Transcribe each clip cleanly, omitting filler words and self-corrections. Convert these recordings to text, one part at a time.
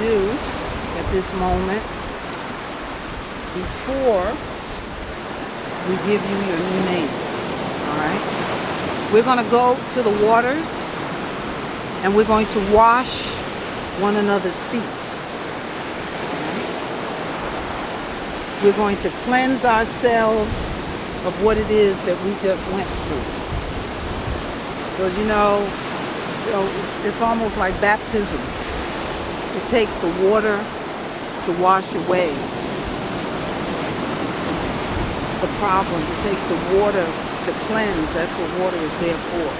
do at this moment before we give you your new names. All right? We're going to go to the waters and we're going to wash one another's feet. We're going to cleanse ourselves of what it is that we just went through. Because it's almost like baptism. It takes the water to wash away the problems. It takes the water to cleanse. That's what water is there for.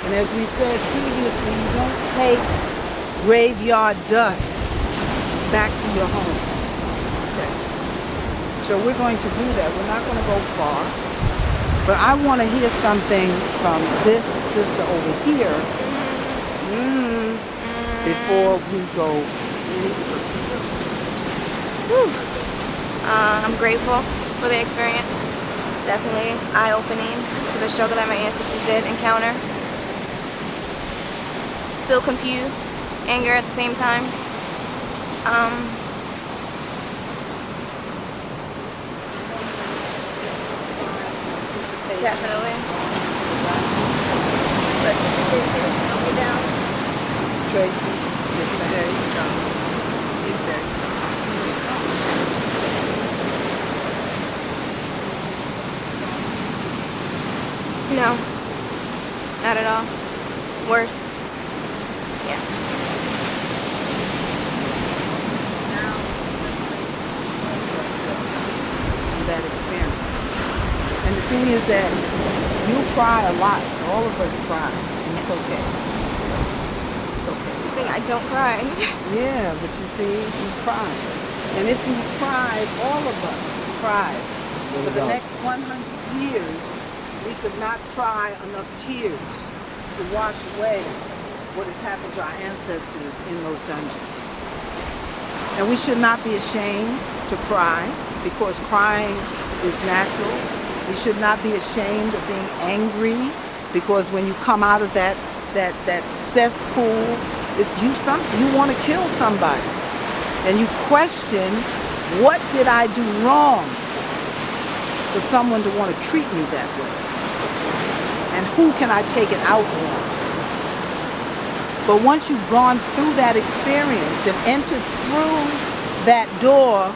And as we said previously, you don't take graveyard dust back to your homes. Okay. So we're going to do that. We're not going to go far. But I want to hear something from this sister over here before we go any further. I'm grateful for the experience. Definitely eye-opening to the struggle that my ancestors did encounter. Still confused, anger at the same time. Definitely. Help me down. Tracy, she's very strong. She's very strong. No, not at all. Worse. Yeah. That experience. And the thing is that you cry a lot. All of us cry. And it's okay. It's okay. I think I don't cry. Yeah, but you see, you cry. And if you cried, all of us cried. For the next 100 years, we could not cry enough tears to wash away what has happened to our ancestors in those dungeons. And we should not be ashamed to cry, because crying is natural. We should not be ashamed of being angry, because when you come out of that cesspool, you want to kill somebody. And you question, what did I do wrong for someone to want to treat me that way? And who can I take it out on? But once you've gone through that experience and entered through that door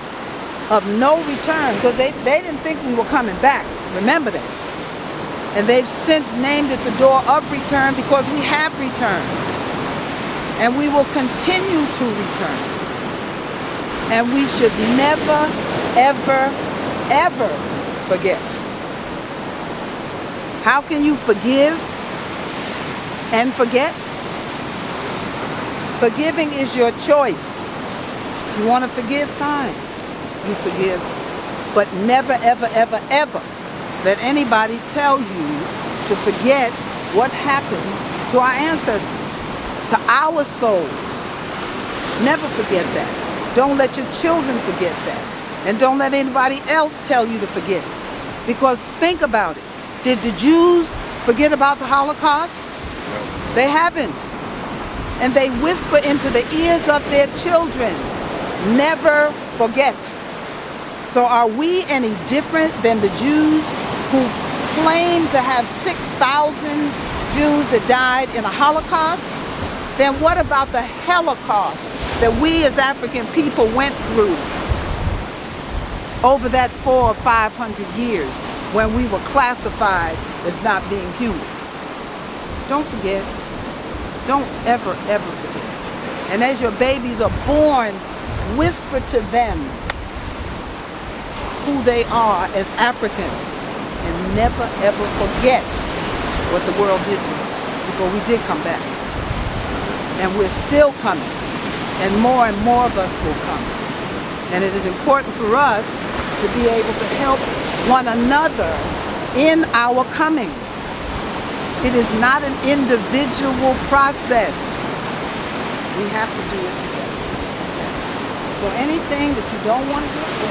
of no return, because they didn't think we were coming back, remember that. And they've since named it the door of return, because we have returned. And we will continue to return. And we should never, ever, ever forget. How can you forgive and forget? Forgiving is your choice. You want to forgive? Fine. You forgive. But never, ever, ever, ever let anybody tell you to forget what happened to our ancestors, to our souls. Never forget that. Don't let your children forget that. And don't let anybody else tell you to forget it. Because think about it. Did the Jews forget about the Holocaust? No. They haven't. And they whisper into the ears of their children, never forget. So are we any different than the Jews who claim to have 6,000 Jews that died in a Holocaust? Then what about the Holocaust that we as African people went through over that 400 or 500 years when we were classified as not being human? Don't forget. Don't ever, ever forget. And as your babies are born, whisper to them who they are as Africans, and never, ever forget what the world did to us, because we did come back. And we're still coming. And more of us will come. And it is important for us to be able to help one another in our coming. It is not an individual process. We have to do it together. So anything that you don't want to do,